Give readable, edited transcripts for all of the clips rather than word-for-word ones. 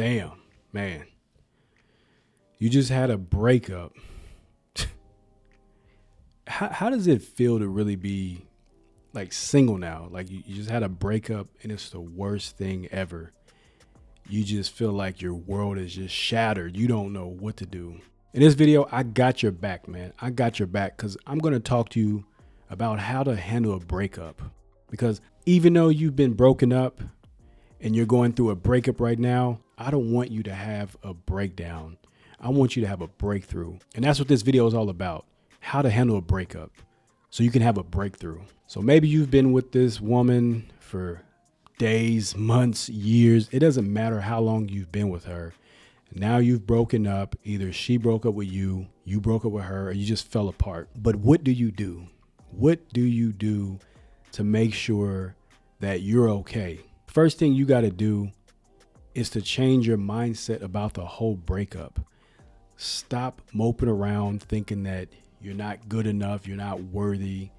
Damn, man. You just had a breakup. How does it feel to really be like single now? Like you just had a breakup and it's the worst thing ever. You just feel like your world is just shattered. You don't know what to do. In this video, I got your back, man. I got your back because I'm going to talk to you about how to handle a breakup. Because even though you've been broken up and you're going through a breakup right now, I don't want you to have a breakdown. I want you to have a breakthrough. And that's what this video is all about. How to handle a breakup so you can have a breakthrough. So maybe you've been with this woman for days, months, years. It doesn't matter how long you've been with her. Now you've broken up. Either she broke up with you broke up with her, or you just fell apart. But what do you do? What do you do to make sure that you're okay? First thing you got to do is to change your mindset about the whole breakup. Stop moping around thinking that you're not good enough, you're not worthy.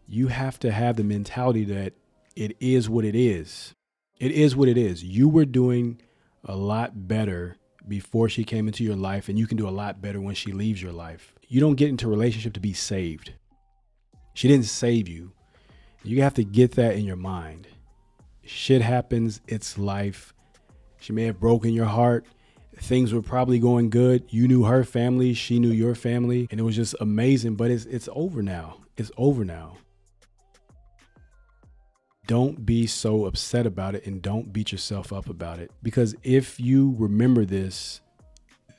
You have to have the mentality that it is what it is. It is what it is. You were doing a lot better before she came into your life, and you can do a lot better when she leaves your life. You don't get into a relationship to be saved. She didn't save you. You have to get that in your mind. Shit happens. It's life. She may have broken your heart. Things were probably going good. You knew her family. She knew your family. And it was just amazing. But it's over now. It's over now. Don't be so upset about it and don't beat yourself up about it. Because if you remember this,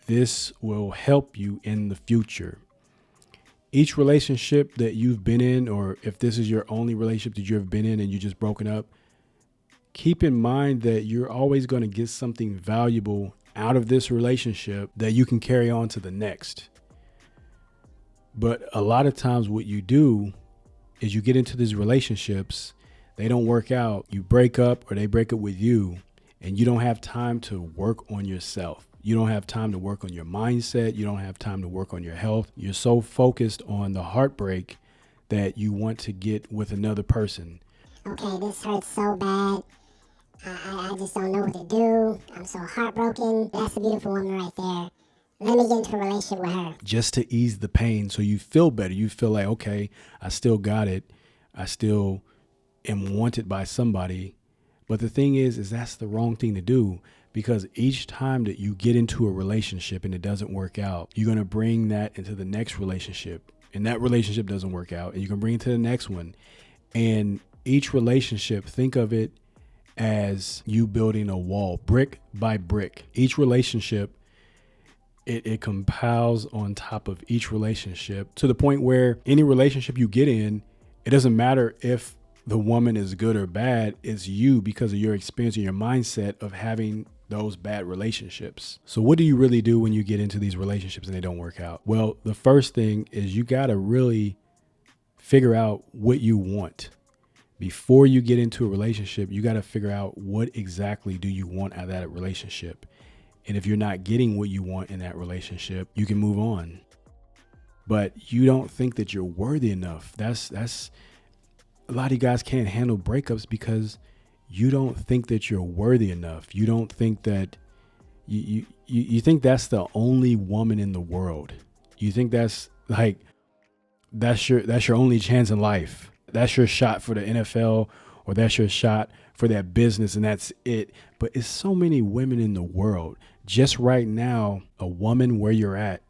this will help you in the future. Each relationship that you've been in, or if this is your only relationship that you've been in and you just broken up, keep in mind that you're always going to get something valuable out of this relationship that you can carry on to the next. But a lot of times what you do is you get into these relationships, they don't work out, you break up or they break up with you, and you don't have time to work on yourself. You don't have time to work on your mindset. You don't have time to work on your health. You're so focused on the heartbreak that you want to get with another person. Okay, this hurts so bad. I just don't know what to do. I'm so heartbroken. That's a beautiful woman right there. Let me get into a relationship with her. Just to ease the pain so you feel better. You feel like, okay, I still got it. I still am wanted by somebody. But the thing is that's the wrong thing to do, because each time that you get into a relationship and it doesn't work out, you're going to bring that into the next relationship, and that relationship doesn't work out, and you can bring it to the next one. And each relationship, think of it as you building a wall, brick by brick. Each relationship, it compiles on top of each relationship to the point where any relationship you get in, it doesn't matter if the woman is good or bad, it's you because of your experience and your mindset of having those bad relationships. So what do you really do when you get into these relationships and they don't work out? Well, the first thing is you got to really figure out what you want. Before you get into a relationship, you got to figure out what exactly do you want out of that relationship. And if you're not getting what you want in that relationship, you can move on. But you don't think that you're worthy enough. That's a lot of you guys can't handle breakups because you don't think that you're worthy enough. You don't think that you think that's the only woman in the world. You think that's your only chance in life. That's your shot for the NFL, or that's your shot for that business, and that's it. But it's so many women in the world. Just right now, a woman where you're at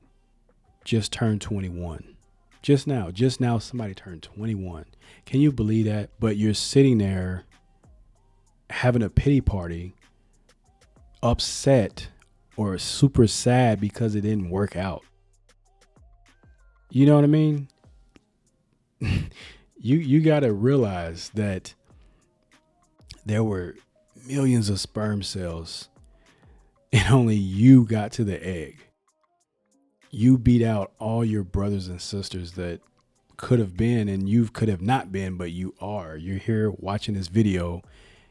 just turned 21. Just now, somebody turned 21. Can you believe that? But you're sitting there having a pity party, upset or super sad because it didn't work out. You know what I mean? You got to realize that there were millions of sperm cells and only you got to the egg. You beat out all your brothers and sisters that could have been, and you could have not been, but you are. You're here watching this video.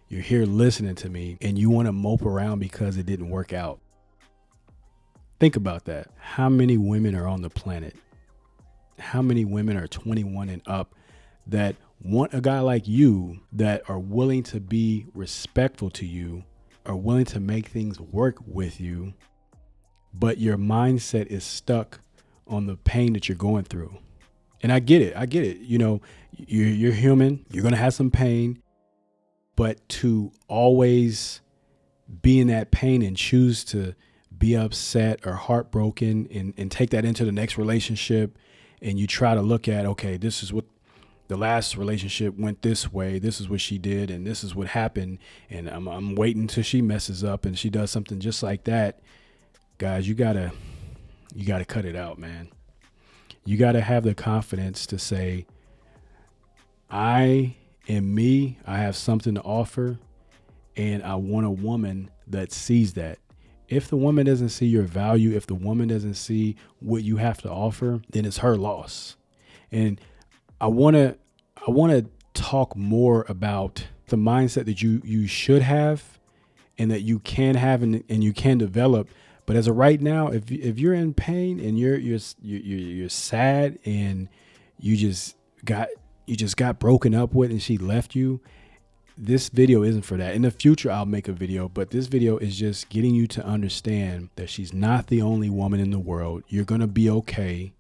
You're here listening to me, and you want to mope around because it didn't work out. Think about that. How many women are on the planet? How many women are 21 and up that want a guy like you, that are willing to be respectful to you, are willing to make things work with you, but your mindset is stuck on the pain that you're going through. And I get it. You know, you're human. You're going to have some pain, but to always be in that pain and choose to be upset or heartbroken and take that into the next relationship, and you try to look at, okay, this is what the last relationship went this way, this is what she did, and this is what happened, and I'm waiting till she messes up and she does something just like that. Guys, you gotta cut it out, man. You gotta have the confidence to say, I am me, I have something to offer, and I want a woman that sees that. If the woman doesn't see your value, if the woman doesn't see what you have to offer, then it's her loss. And I want to talk more about the mindset that you should have and that you can have and you can develop. But as of right now, if you're in pain and you're sad and you just got broken up with and she left you, this video isn't for that. In the future, I'll make a video, but this video is just getting you to understand that she's not the only woman in the world. You're going to be okay.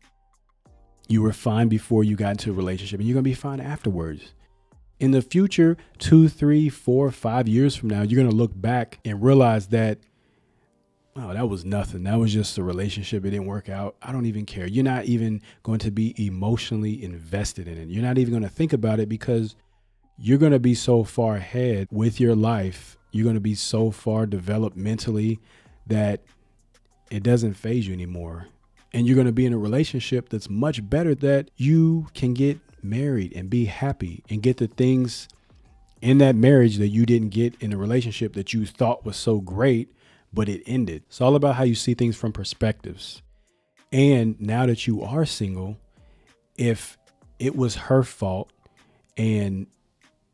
You were fine before you got into a relationship, and you're going to be fine afterwards. In the future, 2, 3, 4, 5 years from now, you're going to look back and realize that, oh, that was nothing. That was just a relationship. It didn't work out. I don't even care. You're not even going to be emotionally invested in it. You're not even going to think about it because you're going to be so far ahead with your life. You're going to be so far developed mentally that it doesn't faze you anymore. And you're going to be in a relationship that's much better, that you can get married and be happy and get the things in that marriage that you didn't get in a relationship that you thought was so great, but it ended. It's all about how you see things from perspectives. And now that you are single, if it was her fault and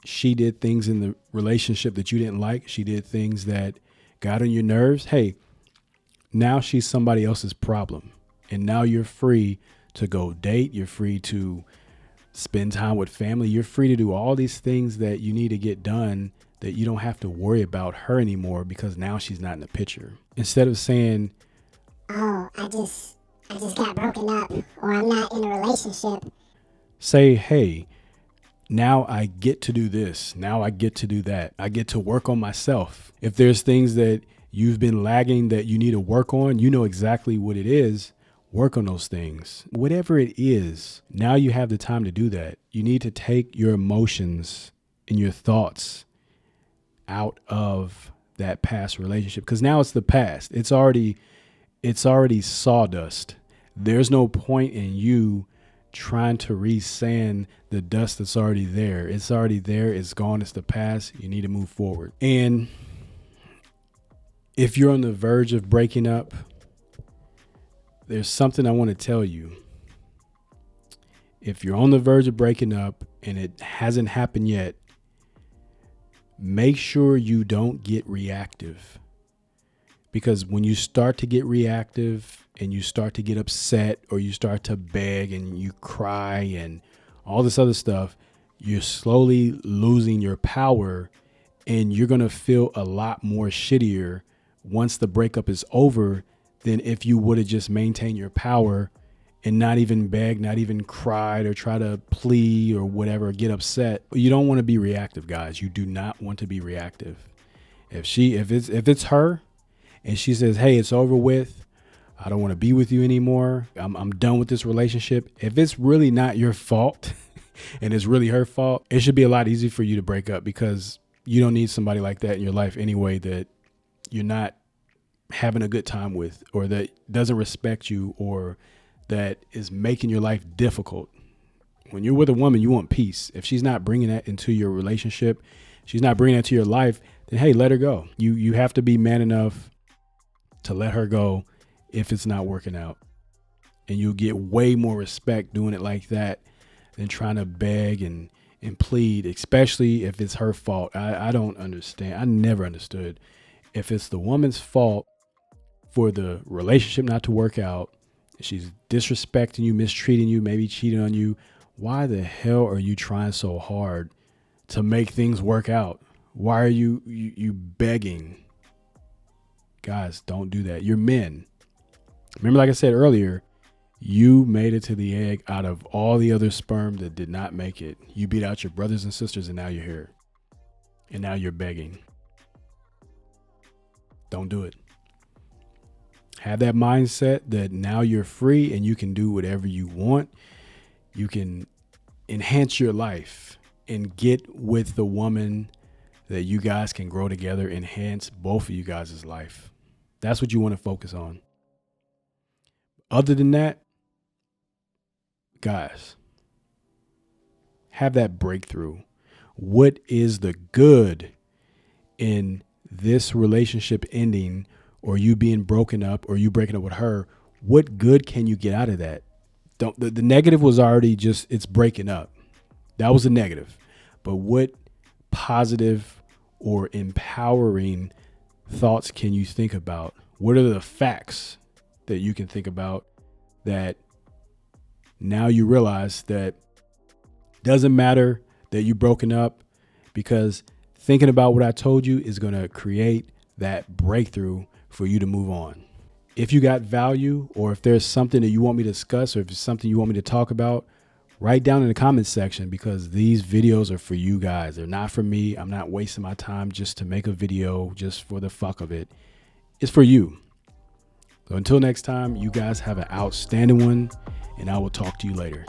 she did things in the relationship that you didn't like, she did things that got on your nerves, hey, now she's somebody else's problem. And now you're free to go date. You're free to spend time with family. You're free to do all these things that you need to get done, that you don't have to worry about her anymore because now she's not in the picture. Instead of saying, oh, I just got broken up, or I'm not in a relationship, say, hey, now I get to do this. Now I get to do that. I get to work on myself. If there's things that you've been lagging that you need to work on, you know exactly what it is. Work on those things. Whatever it is, now you have the time to do that. You need to take your emotions and your thoughts out of that past relationship, because now it's the past. It's already sawdust. There's no point in you trying to re-sand the dust that's already there. It's already there. It's gone. It's the past. You need to move forward. And if you're on the verge of breaking up, there's something I want to tell you. If you're on the verge of breaking up and it hasn't happened yet, make sure you don't get reactive. Because when you start to get reactive and you start to get upset, or you start to beg and you cry and all this other stuff, you're slowly losing your power, and you're going to feel a lot more shittier once the breakup is over than if you would have just maintained your power and not even beg, not even cried or try to plead or whatever, get upset. You don't want to be reactive, guys. You do not want to be reactive. If it's her and she says, hey, it's over with, I don't want to be with you anymore, I'm done with this relationship. If it's really not your fault and it's really her fault, it should be a lot easier for you to break up, because you don't need somebody like that in your life anyway, that you're not having a good time with, or that doesn't respect you, or that is making your life difficult. When you're with a woman, you want peace. If she's not bringing that into your relationship, she's not bringing that to your life, then hey, let her go. You have to be man enough to let her go if it's not working out. And you'll get way more respect doing it like that than trying to beg and plead, especially if it's her fault. I don't understand. I never understood. If it's the woman's fault for the relationship not to work out, she's disrespecting you, mistreating you, maybe cheating on you, why the hell are you trying so hard to make things work out? Why are you begging? Guys, don't do that. You're men. Remember, like I said earlier, you made it to the egg out of all the other sperm that did not make it. You beat out your brothers and sisters, and now you're here. And now you're begging. Don't do it. Have that mindset that now you're free and you can do whatever you want. You can enhance your life and get with the woman that you guys can grow together, enhance both of you guys' life. That's what you want to focus on. Other than that, guys, have that breakthrough. What is the good in this relationship ending, or you being broken up, or you breaking up with her? What good can you get out of that? The negative was already just, it's breaking up. That was a negative. But what positive or empowering thoughts can you think about? What are the facts that you can think about that now you realize that doesn't matter that you've broken up, because thinking about what I told you is going to create that breakthrough for you to move on. If you got value, or if there's something that you want me to discuss, or if it's something you want me to talk about, write down in the comments section, because these videos are for you guys. They're not for me. I'm not wasting my time just to make a video just for the fuck of it. It's for you. So until next time, you guys have an outstanding one, and I will talk to you later.